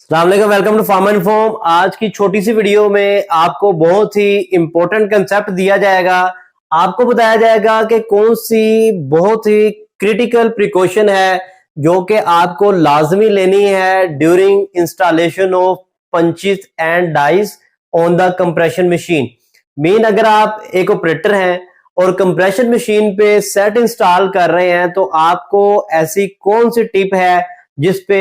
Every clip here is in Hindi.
अस्सलामुअलैकुम, welcome to farm and form. आज की छोटी सी वीडियो में आपको बहुत ही इंपॉर्टेंट कंसेप्ट दिया जाएगा। आपको बताया जाएगा कि कौन सी बहुत ही क्रिटिकल प्रिकॉशन है जो कि आपको लाजमी लेनी है during installation of punches and dice on the compression machine. Mean अगर आप एक ऑपरेटर हैं और कंप्रेशन मशीन पे सेट इंस्टॉल कर रहे हैं तो आपको ऐसी कौन सी टिप है जिसपे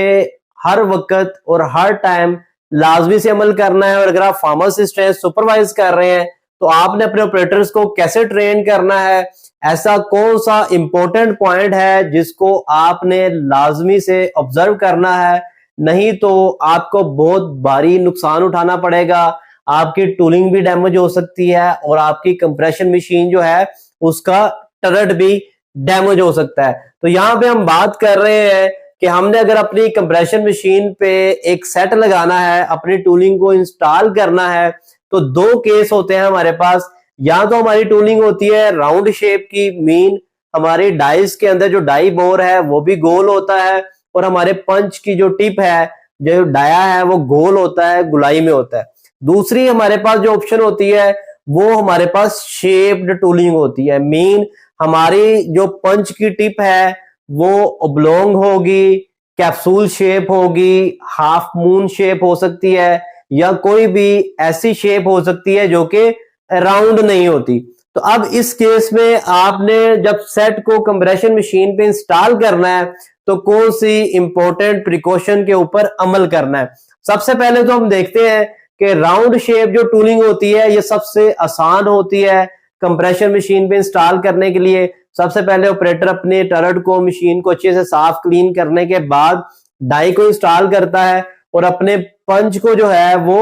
हर वक्त और हर टाइम लाजमी से अमल करना है। और अगर आप फार्मर असिस्टेंट सुपरवाइज कर रहे हैं तो आपने अपने ऑपरेटर्स को कैसे ट्रेन करना है, ऐसा कौन सा इंपॉर्टेंट पॉइंट है जिसको आपने लाजमी से ऑब्जर्व करना है, नहीं तो आपको बहुत भारी नुकसान उठाना पड़ेगा। आपकी टूलिंग भी डैमेज हो सकती है और आपकी कंप्रेशन मशीन जो है उसका टर्रेट भी डैमेज हो सकता है। तो यहाँ पे हम बात कर रहे हैं कि हमने अगर अपनी कंप्रेशन मशीन पे एक सेट लगाना है, अपनी टूलिंग को इंस्टॉल करना है, तो दो केस होते हैं हमारे पास। या तो हमारी टूलिंग होती है राउंड शेप की, मीन हमारी डाइस के अंदर जो डाई बोर है वो भी गोल होता है और हमारे पंच की जो टिप है, जो डाया है, वो गोल होता है, गुलाई में होता है। दूसरी हमारे पास जो ऑप्शन होती है वो हमारे पास शेप्ड टूलिंग होती है। मीन हमारी जो पंच की टिप है वो ओब्लोंग होगी, कैप्सूल शेप होगी, हाफ मून शेप हो सकती है, या कोई भी ऐसी शेप हो सकती है जो कि राउंड नहीं होती। तो अब इस केस में आपने जब सेट को कंप्रेशन मशीन पे इंस्टॉल करना है तो कौन सी इंपॉर्टेंट प्रिकॉशन के ऊपर अमल करना है। सबसे पहले तो हम देखते हैं कि राउंड शेप जो टूलिंग होती है ये सबसे आसान होती है कंप्रेशन मशीन पे इंस्टॉल करने के लिए। सबसे पहले ऑपरेटर अपने टर्रेट को, मशीन को अच्छे से साफ क्लीन करने के बाद डाई को इंस्टॉल करता है और अपने पंच को जो है वो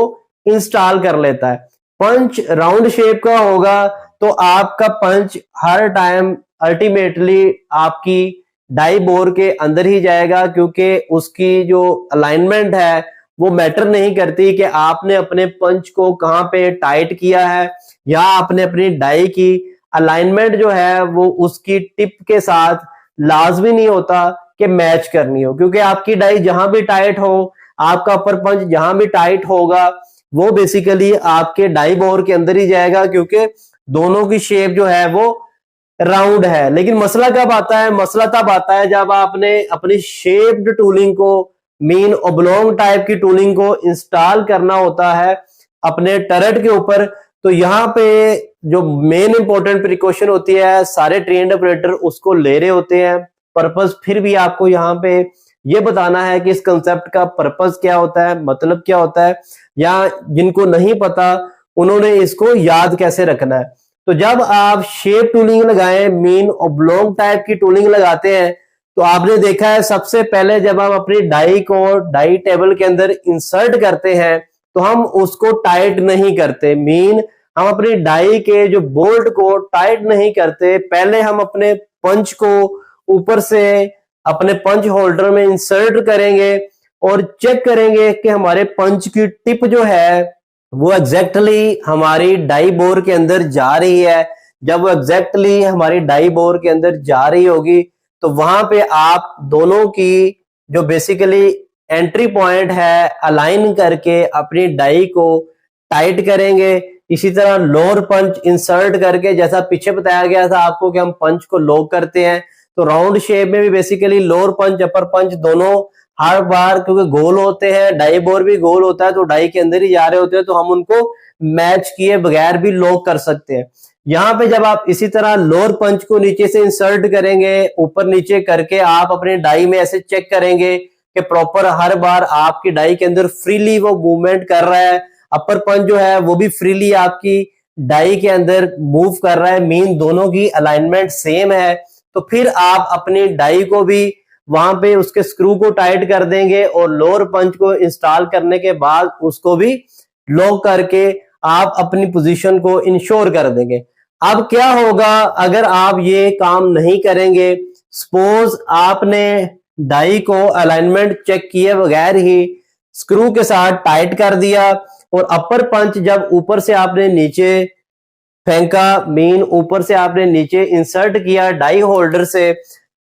इंस्टॉल कर लेता है। पंच राउंड शेप का होगा तो आपका पंच हर टाइम अल्टीमेटली आपकी डाई बोर के अंदर ही जाएगा, क्योंकि उसकी जो अलाइनमेंट है वो मैटर नहीं करती कि आपने अपने पंच को कहां पे टाइट किया है, या आपने अपनी डाई की अलाइनमेंट जो है वो उसकी टिप के साथ लाजमी नहीं होता कि मैच करनी हो। क्योंकि आपकी डाई जहां भी टाइट हो, आपका अपर पंच जहां भी टाइट होगा, वो बेसिकली आपके डाई बोर के अंदर ही जाएगा, क्योंकि दोनों की शेप जो है वो राउंड है। लेकिन मसला कब आता है? मसला तब आता है जब आपने अपनी शेप्ड टूलिंग को, मीन ओब्लोंग टाइप की टूलिंग को इंस्टॉल करना होता है अपने टर्रेट के ऊपर। तो यहाँ पे जो मेन इंपॉर्टेंट प्रिकॉशन होती है, सारे ट्रेन्ड ऑपरेटर उसको ले रहे होते हैं। पर्पस फिर भी आपको यहाँ पे ये बताना है कि इस कंसेप्ट का पर्पस क्या होता है, मतलब क्या होता है, या जिनको नहीं पता उन्होंने इसको याद कैसे रखना है। तो जब आप शेप टूलिंग लगाएं, मीन ओब्लोंग टाइप की टूलिंग लगाते हैं, तो आपने देखा है सबसे पहले जब हम अपनी डाई को डाई टेबल के अंदर इंसर्ट करते हैं तो हम उसको टाइट नहीं करते। मीन हम अपनी डाई के जो बोल्ट को टाइट नहीं करते, पहले हम अपने पंच को ऊपर से अपने पंच होल्डर में इंसर्ट करेंगे और चेक करेंगे कि हमारे पंच की टिप जो है वो एग्जैक्टली हमारी डाई बोर के अंदर जा रही है। जब वो एग्जैक्टली हमारी डाई बोर के अंदर जा रही होगी तो वहां पे आप दोनों की जो बेसिकली एंट्री पॉइंट है अलाइन करके अपनी डाई को टाइट करेंगे। इसी तरह लोअर पंच इंसर्ट करके, जैसा पीछे बताया गया था आपको कि हम पंच को लॉक करते हैं, तो राउंड शेप में भी बेसिकली लोअर पंच अपर पंच दोनों हर बार क्योंकि गोल होते हैं, डाई बोर भी गोल होता है तो डाई के अंदर ही जा रहे होते हैं, तो हम उनको मैच किए बगैर भी लॉक कर सकते हैं। यहाँ पे जब आप इसी तरह लोअर पंच को नीचे से इंसर्ट करेंगे, ऊपर नीचे करके आप अपने डाई में ऐसे चेक करेंगे कि प्रॉपर हर बार आपकी डाई के अंदर फ्रीली वो मूवमेंट कर रहा है। अपर पंच जो है वो भी फ्रीली आपकी डाई के अंदर मूव कर रहा है, मीन दोनों की अलाइनमेंट सेम है। तो फिर आप अपनी डाई को भी वहां पे उसके स्क्रू को टाइट कर देंगे और लोअर पंच को इंस्टॉल करने के बाद उसको भी लॉक करके आप अपनी पोजीशन को इंश्योर कर देंगे। अब क्या होगा अगर आप ये काम नहीं करेंगे? सपोज आपने डाई को अलाइनमेंट चेक किए बगैर ही स्क्रू के साथ टाइट कर दिया और अपर पंच जब ऊपर से आपने नीचे फेंका, मीन ऊपर से आपने नीचे इंसर्ट किया डाई होल्डर से,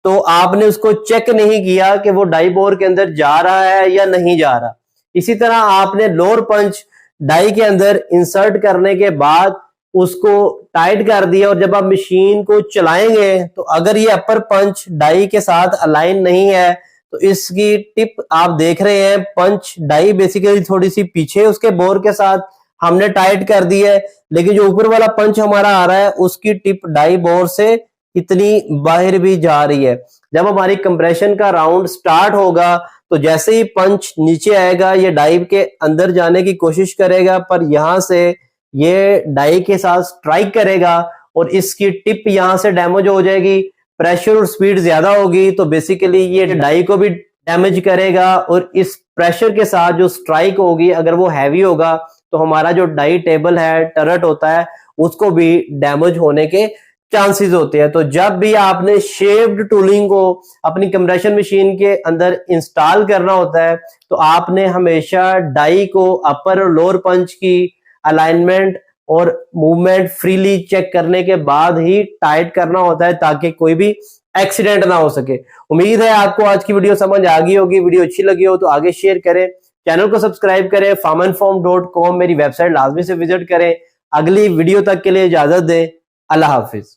तो आपने उसको चेक नहीं किया कि वो डाई बोर के अंदर जा रहा है या नहीं जा रहा। इसी तरह आपने लोअर पंच डाई के अंदर इंसर्ट करने के बाद उसको टाइट कर दिया और जब आप मशीन को चलाएंगे तो अगर ये अपर पंच डाई के साथ अलाइन नहीं है तो इसकी टिप आप देख रहे हैं, पंच डाई बेसिकली थोड़ी सी पीछे उसके बोर के साथ हमने टाइट कर दी है, लेकिन जो ऊपर वाला पंच हमारा आ रहा है उसकी टिप डाई बोर से इतनी बाहर भी जा रही है। जब हमारी कंप्रेशन का राउंड स्टार्ट होगा तो जैसे ही पंच नीचे आएगा ये डाई के अंदर जाने की कोशिश करेगा, पर यहां से ये डाई के साथ स्ट्राइक करेगा और इसकी टिप यहां से डैमेज हो जाएगी। प्रेशर और स्पीड ज्यादा होगी तो बेसिकली ये डाई को भी डैमेज करेगा और इस प्रेशर के साथ जो स्ट्राइक होगी अगर वो हैवी होगा तो हमारा जो डाई टेबल है, टरट होता है, उसको भी डैमेज होने के चांसेस होते हैं। तो जब भी आपने शेप्ड टूलिंग को अपनी कंप्रेशन मशीन के अंदर इंस्टॉल करना होता है तो आपने हमेशा डाई को अपर और लोअर पंच की अलाइनमेंट और मूवमेंट फ्रीली चेक करने के बाद ही टाइट करना होता है ताकि कोई भी एक्सीडेंट ना हो सके। उम्मीद है आपको आज की वीडियो समझ आ गई होगी। वीडियो अच्छी लगी हो तो आगे शेयर करें, चैनल को सब्सक्राइब करें, farmanform.com मेरी वेबसाइट लाजमी से विजिट करें। अगली वीडियो तक के लिए इजाजत दें। अल्लाह हाफिज।